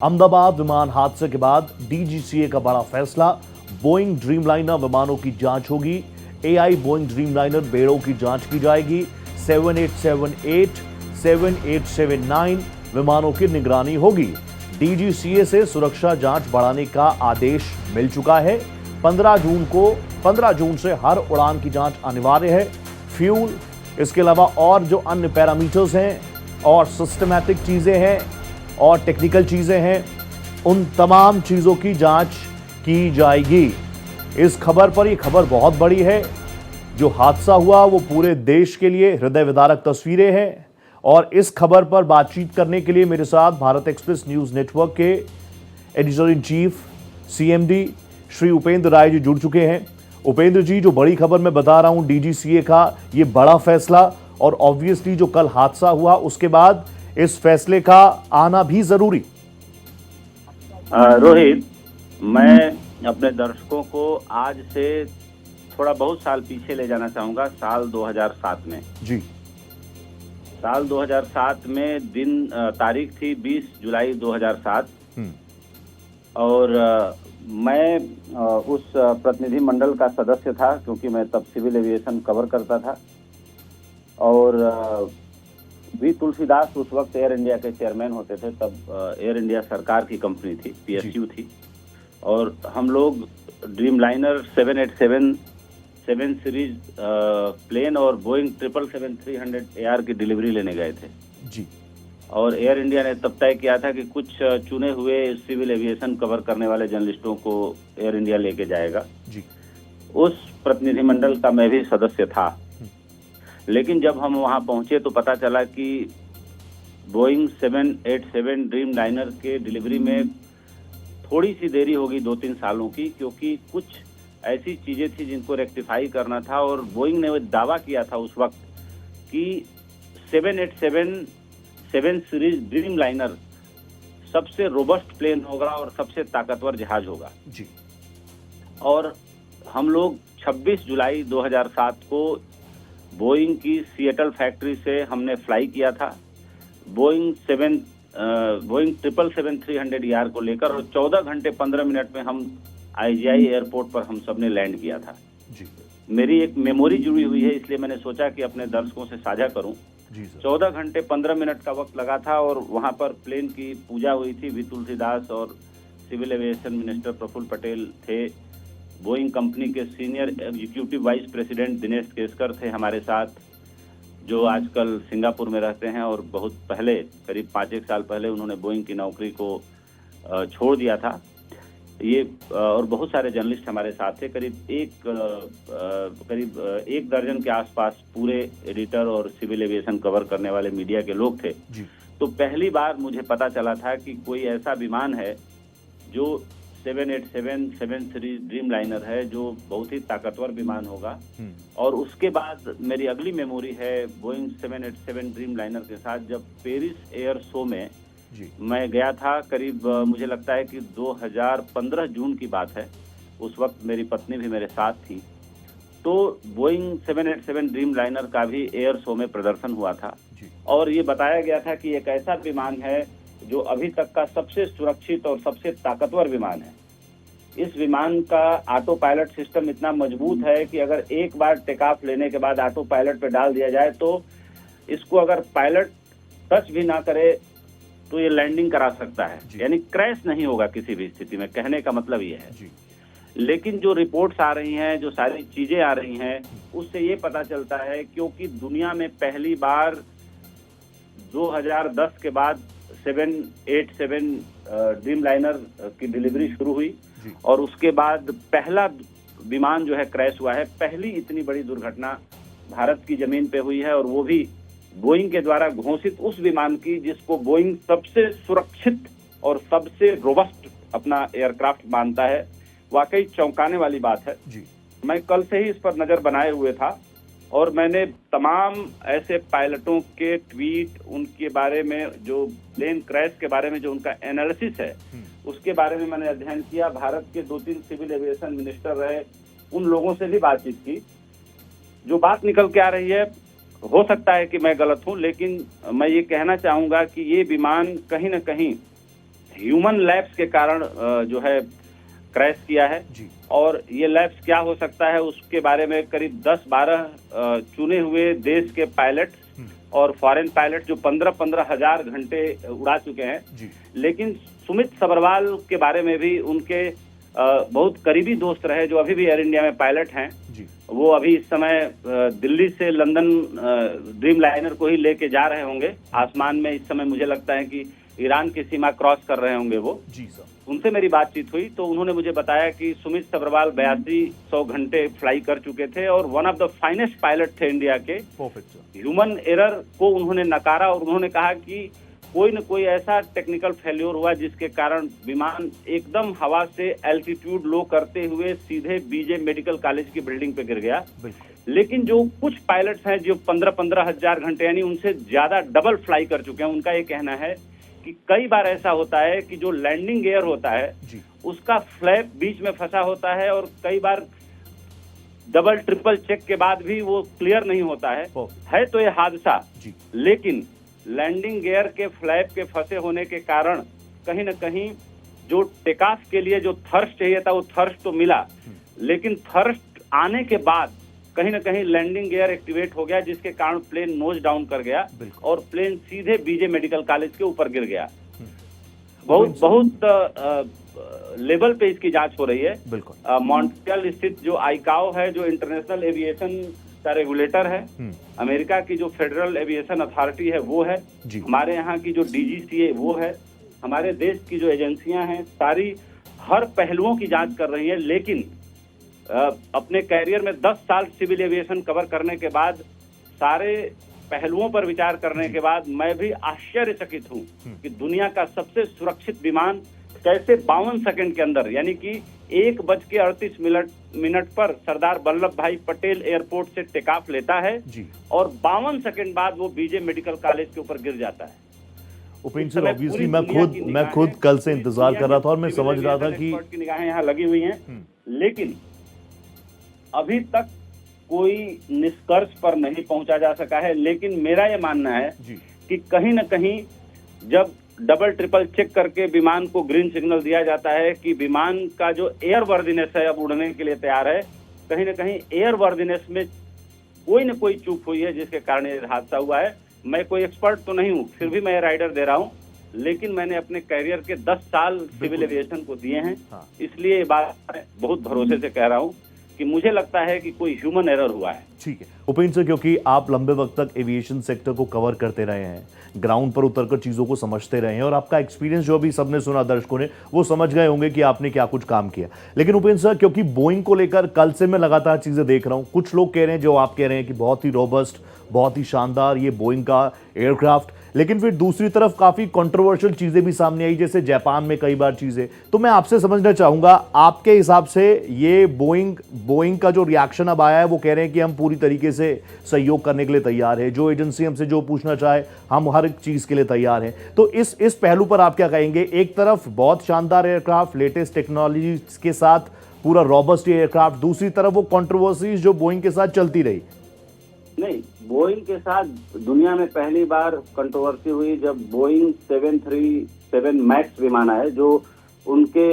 अहमदाबाद विमान हादसे के बाद डीजीसीए का बड़ा फैसला। बोइंग ड्रीमलाइनर विमानों की जांच होगी। एआई बोइंग ड्रीमलाइनर बेड़ों की जांच की जाएगी। 7878, 7879 विमानों की निगरानी होगी। डीजीसीए से सुरक्षा जांच बढ़ाने का आदेश मिल चुका है। 15 जून से हर उड़ान की जांच अनिवार्य है। फ्यूल, इसके अलावा और जो अन्य पैरामीटर्स हैं और सिस्टमैटिक चीजें हैं और टेक्निकल चीजें हैं, उन तमाम चीजों की जांच की जाएगी। इस खबर पर, यह खबर बहुत बड़ी है। जो हादसा हुआ वो पूरे देश के लिए हृदय विदारक तस्वीरें हैं। और इस खबर पर बातचीत करने के लिए मेरे साथ भारत एक्सप्रेस न्यूज नेटवर्क के editor in chief CMD Shri Upendra Rai ji जुड़ चुके हैं। उपेंद्र जी, जो बड़ी खबर मैं बता रहा हूं डीजीसीए का ये बड़ा फैसला, और ऑब्वियसली जो कल हादसा हुआ उसके बाद इस फैसले का आना भी जरूरी। रोहित, मैं अपने दर्शकों को आज से थोड़ा बहुत साल पीछे ले जाना चाहूंगा, साल 2007 में। जी। साल 2007 में तारीख थी 20 जुलाई 2007। और मैं उस प्रतिनिधि मंडल का सदस्य था, क्योंकि मैं तब सिविल एविएशन कवर करता था। और वी तुलसीदास उस वक्त एयर इंडिया के चेयरमैन होते थे। तब एयर इंडिया सरकार की कंपनी थी, पीएसयू थी। और हम लोग ड्रीमलाइनर 7 सीरीज प्लेन और बोइंग 777-300 AR की डिलीवरी लेने गए थे जी। और एयर इंडिया ने तब तय किया था कि कुछ चुने हुए सिविल एविएशन कवर करने वाले जर्नलिस्टों को एयर इंडिया लेके जाएगा जी। उस प्रतिनिधिमंडल का मैं भी सदस्य था। लेकिन जब हम वहां पहुंचे तो पता चला कि बोइंग 787 ड्रीम लाइनर के डिलीवरी में थोड़ी सी देरी होगी 2-3 सालों की, क्योंकि कुछ ऐसी चीजें थी जिनको रेक्टिफाई करना था। और बोइंग ने दावा किया था उस वक्त कि 787 सीरीज ड्रीम लाइनर सबसे रोबस्ट प्लेन होगा और सबसे ताकतवर जहाज होगा जी। और हम लोग 26 जुलाई 2007 को बोइंग की सिएटल फैक्ट्री से हमने फ्लाई किया था बोइंग 777-300 ER को लेकर, और 14 घंटे 15 मिनट में हम IGI एयरपोर्ट पर हम सबने लैंड किया था जी। मेरी एक मेमोरी जुड़ी हुई है, इसलिए मैंने सोचा कि अपने दर्शकों से साझा करूं। 14 घंटे 15 मिनट का वक्त लगा था और वहां पर प्लेन की पूजा हुई थी। वी तुलसीदास और civil aviation minister Praful Patel थे। बोइंग कंपनी के senior executive vice president Dinesh Keskar थे हमारे साथ, जो आजकल सिंगापुर में रहते हैं। और बहुत पहले, करीब 5-1 साल पहले उन्होंने बोइंग की नौकरी को छोड़ दिया था। ये और बहुत सारे जर्नलिस्ट हमारे साथ थे। करीब एक दर्जन के आसपास पूरे एडिटर और सिविल एविएशन कवर करने वाले मीडिया के लोग थे जी। तो पहली बार मुझे पता चला था कि कोई ऐसा विमान है जो 787 सीरीज ड्रीम लाइनर है, जो बहुत ही ताकतवर विमान होगा। और उसके बाद मेरी अगली मेमोरी है बोइंग 787 ड्रीम लाइनर के साथ, जब पेरिस एयर शो में जी। मैं गया था। करीब मुझे लगता है कि 2015 जून की बात है। उस वक्त मेरी पत्नी भी मेरे साथ थी। तो बोइंग 787 ड्रीम लाइनर का भी एयर शो में प्रदर्शन हुआ था जी। और ये बताया गया था कि एक ऐसा विमान है जो अभी तक का सबसे सुरक्षित और सबसे ताकतवर विमान है। इस विमान का ऑटो पायलट सिस्टम इतना मजबूत है कि अगर एक बार टेक ऑफ लेने के बाद ऑटो पायलट पे डाल दिया जाए तो इसको अगर पायलट टच भी ना करे तो ये लैंडिंग करा सकता है, यानी क्रैश नहीं होगा किसी भी स्थिति में। कहने का मतलब ये है जी। लेकिन जो रिपोर्ट्स आ रही हैं, जो सारी चीजें आ रही हैं, उससे ये पता चलता है, क्योंकि दुनिया में पहली बार 2010 के बाद 787 ड्रीम लाइनर की डिलीवरी शुरू हुई और उसके बाद पहला विमान जो है क्रैश हुआ है। पहली इतनी बड़ी दुर्घटना भारत की जमीन पे हुई है, और वो भी बोइंग के द्वारा घोषित उस विमान की जिसको बोइंग सबसे सुरक्षित और सबसे रोबस्ट अपना एयरक्राफ्ट मानता है। वाकई चौंकाने वाली बात है जी। मैं कल से ही इस पर नजर बनाए हुए था और मैंने तमाम ऐसे पायलटों के ट्वीट, उनके बारे में, जो प्लेन क्रैश के बारे में जो उनका एनालिसिस है उसके बारे में मैंने अध्ययन किया। भारत के 2-3 सिविल एविएशन मिनिस्टर रहे, उन लोगों से भी बातचीत की। जो बात निकल के आ रही है, हो सकता है कि मैं गलत हूं, लेकिन मैं ये कहना चाहूंगा कि ये विमान कहीं न कहीं ह्यूमन लैप्स के कारण जो है क्रैश किया है जी। और ये लैप्स क्या हो सकता है उसके बारे में करीब 10-12 चुने हुए देश के पायलट और फॉरेन पायलट जो 15-15 हजार घंटे उड़ा चुके हैं जी। लेकिन सुमित सबरवाल के बारे में भी उनके बहुत करीबी दोस्त रहे जो अभी भी एयर इंडिया में पायलट हैं जी। वो अभी इस समय दिल्ली से लंदन ड्रीम लाइनर को ही लेके जा रहे होंगे आसमान में। इस समय मुझे लगता है कि ईरान की सीमा क्रॉस कर रहे होंगे वो। जी सर। उनसे मेरी बातचीत हुई तो उन्होंने मुझे बताया कि सुमित सबरवाल 8200 घंटे फ्लाई कर चुके थे और one of the finest pilot थे इंडिया के। Perfect sir. ह्यूमन एरर को उन्होंने नकारा और उन्होंने कहा कि कोई न कोई ऐसा टेक्निकल फेल्योर हुआ जिसके कारण विमान एकदम हवा से एल्टीट्यूड लो करते हुए सीधे बीजे मेडिकल कॉलेज की बिल्डिंग पे गिर गया। लेकिन जो कुछ पायलट्स हैं जो 15-15 हजार घंटे यानी उनसे ज्यादा डबल फ्लाई कर चुके हैं, उनका ये कहना है कि कई बार ऐसा होता है कि जो लैंडिंग गियर होता है जी। उसका फ्लैप बीच में फंसा होता है और कई बार डबल ट्रिपल चेक के बाद भी वो क्लियर नहीं होता है तो ये हादसा जी। लेकिन लैंडिंग गियर के फ्लैप के फंसे होने के कारण कहीं न कहीं जो टेक ऑफ के लिए जो थर्स्ट चाहिए था वो थर्स्ट तो मिला लेकिन थर्स्ट आने के बाद कहीं न कहीं लैंडिंग गियर एक्टिवेट हो गया जिसके कारण प्लेन नोज डाउन कर गया और प्लेन सीधे बीजे मेडिकल कॉलेज के ऊपर गिर गया। बहुत लेवल पे इसकी जांच हो रही है। बिल्कुल। मॉन्ट्रियल स्थित जो आईकाओ है जो इंटरनेशनल एविएशन का रेगुलेटर है, अमेरिका की जो फेडरल एविएशन अथॉरिटी है वो है, हमारे यहाँ की जो डीजीसीए वो है, हमारे देश की जो एजेंसियां हैं सारी हर पहलुओं की जांच कर रही है। लेकिन अपने कैरियर में 10 साल सिविल एविएशन कवर करने के बाद सारे पहलुओं पर विचार करने के बाद मैं भी आश्चर्यचकित हूँ कि दुनिया का सबसे सुरक्षित विमान कैसे 52 सेकंड के अंदर यानी कि 1:38 पर सरदार वल्लभ भाई पटेल एयरपोर्ट से टेक ऑफ लेता है जी। और 52 सेकंड बाद वो बीजे मेडिकल कॉलेज के ऊपर गिर जाता है। उपेंद्र सर, ऑब्वियसली मैं खुद कल से इंतजार कर रहा था और मैं समझ रहा था कि निगाहें यहाँ लगी हुई हैं लेकिन अभी तक कोई निष्कर्ष पर नहीं पहुंचा जा सका है। लेकिन मेरा ये मानना है कि कहीं न कहीं जब डबल ट्रिपल चेक करके विमान को ग्रीन सिग्नल दिया जाता है कि विमान का जो एयर वर्दीनेस है अब उड़ने के लिए तैयार है, कहीं न कहीं एयर वर्दीनेस में कोई न कोई चूक हुई है जिसके कारण ये हादसा हुआ है। मैं कोई एक्सपर्ट तो नहीं हूँ, फिर भी मैं राइडर दे रहा हूँ, लेकिन मैंने अपने कैरियर के 10 साल सिविल एविएशन को दिए हैं। इसलिए ये बात मैं बहुत भरोसे से कह रहा हूँ कि मुझे लगता है कि कोई ह्यूमन एरर हुआ है। ठीक है उपेंद्र सर, क्योंकि आप लंबे वक्त तक एविएशन सेक्टर को कवर करते रहे हैं, ग्राउंड पर उतरकर चीजों को समझते रहे हैं और आपका एक्सपीरियंस जो अभी सबने सुना, दर्शकों ने वो समझ गए होंगे कि आपने क्या कुछ काम किया। लेकिन उपेंद्र सर, क्योंकि बोइंग को लेकर कल से मैं लगातार चीजें देख रहा हूं, कुछ लोग कह रहे हैं जो आप कह रहे हैं कि बहुत ही रोबस्ट, बहुत ही शानदार ये बोइंग का एयरक्राफ्ट, लेकिन फिर दूसरी तरफ काफी कंट्रोवर्शियल चीजें भी सामने आई, जैसे जापान में कई बार चीजें। तो मैं आपसे समझना चाहूंगा, आपके हिसाब से ये बोइंग का जो रिएक्शन अब आया है, वो कह रहे हैं कि हम पूरी तरीके से सहयोग करने के लिए तैयार है, जो एजेंसी हमसे जो पूछना चाहे हम हर चीज के लिए तैयार हैं। तो इस पहलू पर आप क्या कहेंगे? एक तरफ बहुत शानदार एयरक्राफ्ट, लेटेस्ट टेक्नोलॉजी के साथ पूरा रॉबस्ट एयरक्राफ्ट, दूसरी तरफ वो कंट्रोवर्सीज जो बोइंग के साथ चलती रही। नहीं, बोइंग के साथ दुनिया में पहली बार कंट्रोवर्सी हुई जब बोइंग 737 मैक्स विमान आए, जो उनके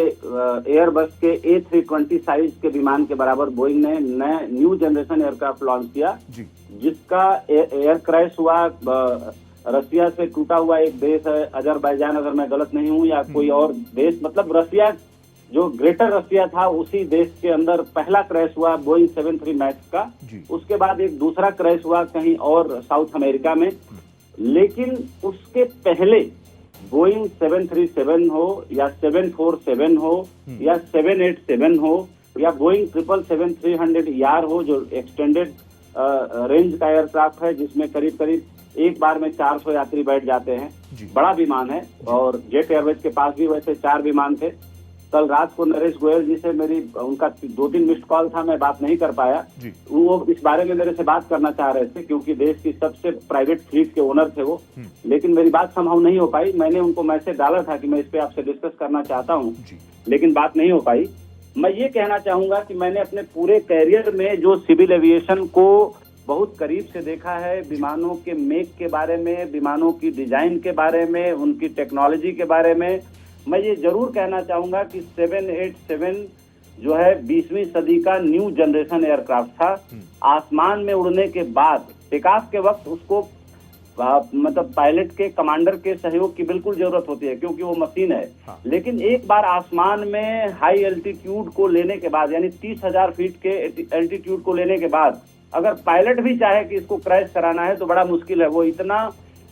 एयरबस के A320 साइज के विमान के बराबर बोइंग ने नया न्यू जनरेशन एयरक्राफ्ट लॉन्च किया, जिसका एयर क्रैश हुआ। रसिया से टूटा हुआ एक देश है अजरबैजान, अगर मैं गलत नहीं हूँ, या कोई और देश, मतलब रसिया जो ग्रेटर रसिया था उसी देश के अंदर पहला क्रैश हुआ बोइंग 73 मैक्स का। उसके बाद एक दूसरा क्रैश हुआ कहीं और साउथ अमेरिका में। लेकिन उसके पहले बोइंग 737 हो या 747 हो या 787 हो या बोइंग 777-300 हो, जो एक्सटेंडेड रेंज का एयरक्राफ्ट है जिसमें करीब करीब एक बार में 400 यात्री बैठ जाते हैं, बड़ा विमान है। और जेट एयरवेज के पास भी वैसे 4 विमान थे। कल रात को नरेश गोयल जी से उनका 2-3 मिस्ड कॉल था, मैं बात नहीं कर पाया। वो इस बारे में मेरे से बात करना चाह रहे थे क्योंकि देश की सबसे प्राइवेट फ्लीट के ओनर थे वो, लेकिन मेरी बात संभव नहीं हो पाई। मैंने उनको मैसेज डाला था कि मैं इस पे आपसे डिस्कस करना चाहता हूँ, लेकिन बात नहीं हो पाई। मैं ये कहना चाहूंगा कि मैंने अपने पूरे कैरियर में जो सिविल एविएशन को बहुत करीब से देखा है, विमानों के मेक के बारे में, विमानों की डिजाइन के बारे में, उनकी टेक्नोलॉजी के बारे में, मैं ये जरूर कहना चाहूंगा कि 787 जो है 20वीं सदी का न्यू जनरेशन एयरक्राफ्ट था। आसमान में उड़ने के बाद टेक ऑफ के वक्त उसको मतलब पायलट के कमांडर के सहयोग की बिल्कुल जरूरत होती है, क्योंकि वो मशीन है। हाँ। लेकिन एक बार आसमान में हाई एल्टीट्यूड को लेने के बाद, यानी 30,000 फीट के एल्टीट्यूड को लेने के बाद अगर पायलट भी चाहे कि इसको क्रैश कराना है तो बड़ा मुश्किल है। वो इतना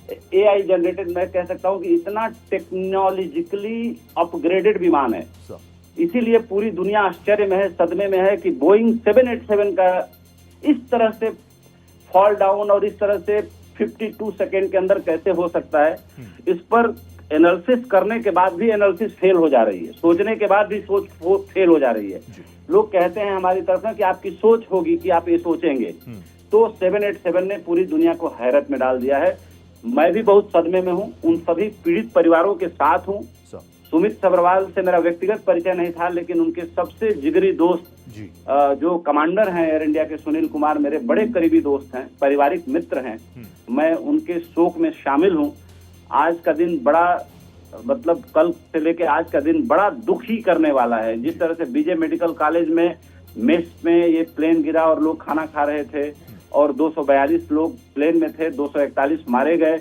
AI जनरेटेड, मैं कह सकता हूँ कि इतना टेक्नोलॉजिकली अपग्रेडेड विमान है। इसीलिए पूरी दुनिया आश्चर्य में है, सदमे में है कि बोइंग 787 का इस तरह से फॉल डाउन और इस तरह से 52 सेकेंड के अंदर कैसे हो सकता है। इस पर एनालिसिस करने के बाद भी एनालिसिस फेल हो जा रही है, सोचने के बाद भी सोच फेल हो जा रही है। लोग कहते हैं हमारी तरफ ना कि आपकी सोच होगी कि आप ये सोचेंगे। तो 787 ने पूरी दुनिया को हैरत में डाल दिया है। मैं भी बहुत सदमे में हूँ, उन सभी पीड़ित परिवारों के साथ हूँ। सुमित सब्रवाल से मेरा व्यक्तिगत परिचय नहीं था, लेकिन उनके सबसे जिगरी दोस्त जो कमांडर हैं एयर इंडिया के, सुनील कुमार, मेरे बड़े करीबी दोस्त हैं, पारिवारिक मित्र हैं। मैं उनके शोक में शामिल हूँ। आज का दिन बड़ा, मतलब कल से लेकर आज का दिन बड़ा दुखी करने वाला है। जिस तरह से बीजे मेडिकल कॉलेज में मेस में ये प्लेन गिरा और लोग खाना खा रहे थे और 242 लोग प्लेन में थे, 241 मारे गए।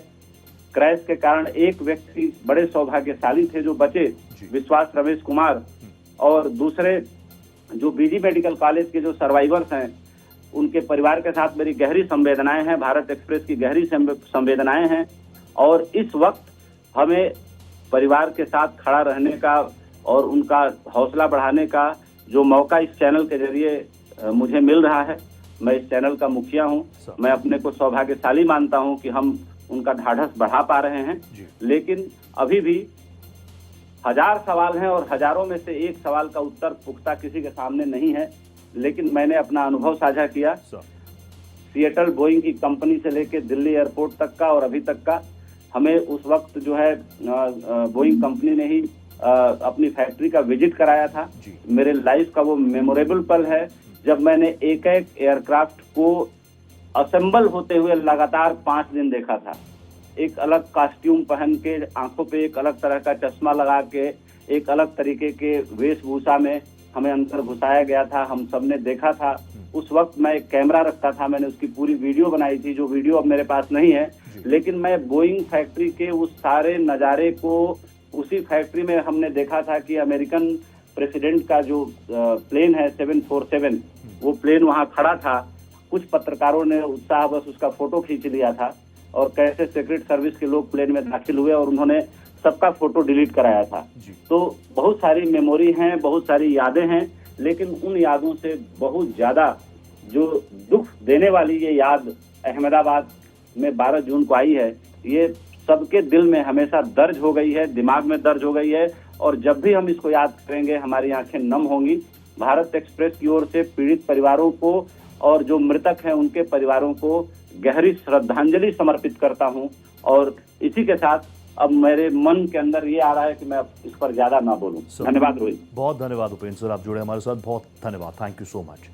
क्रैश के कारण एक व्यक्ति बड़े सौभाग्यशाली थे जो बचे, विश्वास रमेश कुमार, और दूसरे जो बीजी मेडिकल कॉलेज के जो सर्वाइवर्स हैं उनके परिवार के साथ मेरी गहरी संवेदनाएं हैं, भारत एक्सप्रेस की गहरी संवेदनाएं हैं। और इस वक्त हमें परिवार के साथ खड़ा रहने का और उनका हौसला बढ़ाने का जो मौका इस चैनल के जरिए मुझे मिल रहा है, मैं इस चैनल का मुखिया हूं। मैं अपने को सौभाग्यशाली मानता हूं कि हम उनका ढाढ़स बढ़ा पा रहे हैं। लेकिन अभी भी हजार सवाल हैं और हजारों में से एक सवाल का उत्तर पुख्ता किसी के सामने नहीं है। लेकिन मैंने अपना अनुभव साझा किया, सिएटल बोइंग की कंपनी से लेकर दिल्ली एयरपोर्ट तक का, और अभी तक का। हमें उस वक्त जो है बोइंग कंपनी ने ही अपनी फैक्ट्री का विजिट कराया था। मेरे लाइफ का वो मेमोरेबल पल है जब मैंने एक एक एयरक्राफ्ट को असेंबल होते हुए लगातार 5 दिन देखा था। एक अलग कॉस्ट्यूम पहन के, आंखों पे एक अलग तरह का चश्मा लगा के, एक अलग तरीके के वेशभूषा में हमें अंदर घुसाया गया था। हम सबने देखा था। उस वक्त मैं एक कैमरा रखता था, मैंने उसकी पूरी वीडियो बनाई थी, जो वीडियो अब मेरे पास नहीं है। लेकिन मैं बोइंग फैक्ट्री के उस सारे नज़ारे को, उसी फैक्ट्री में हमने देखा था कि अमेरिकन प्रेसिडेंट का जो प्लेन है 747, वो प्लेन वहाँ खड़ा था। कुछ पत्रकारों ने उत्साह बस उसका फोटो खींच लिया था और कैसे सीक्रेट सर्विस के लोग प्लेन में दाखिल हुए और उन्होंने सबका फोटो डिलीट कराया था। तो बहुत सारी मेमोरी हैं, बहुत सारी यादें हैं, लेकिन उन यादों से बहुत ज्यादा जो दुख देने वाली ये याद अहमदाबाद में 12 जून को आई है, ये सबके दिल में हमेशा दर्ज हो गई है, दिमाग में दर्ज हो गई है। और जब भी हम इसको याद करेंगे हमारी आंखें नम होंगी। भारत एक्सप्रेस की ओर से पीड़ित परिवारों को और जो मृतक हैं उनके परिवारों को गहरी श्रद्धांजलि समर्पित करता हूं। और इसी के साथ अब मेरे मन के अंदर ये आ रहा है कि मैं इस पर ज्यादा ना बोलूं। धन्यवाद रोहित। बहुत धन्यवाद उपेंद्र सर, आप जुड़े हमारे साथ, बहुत धन्यवाद, थैंक यू सो मच।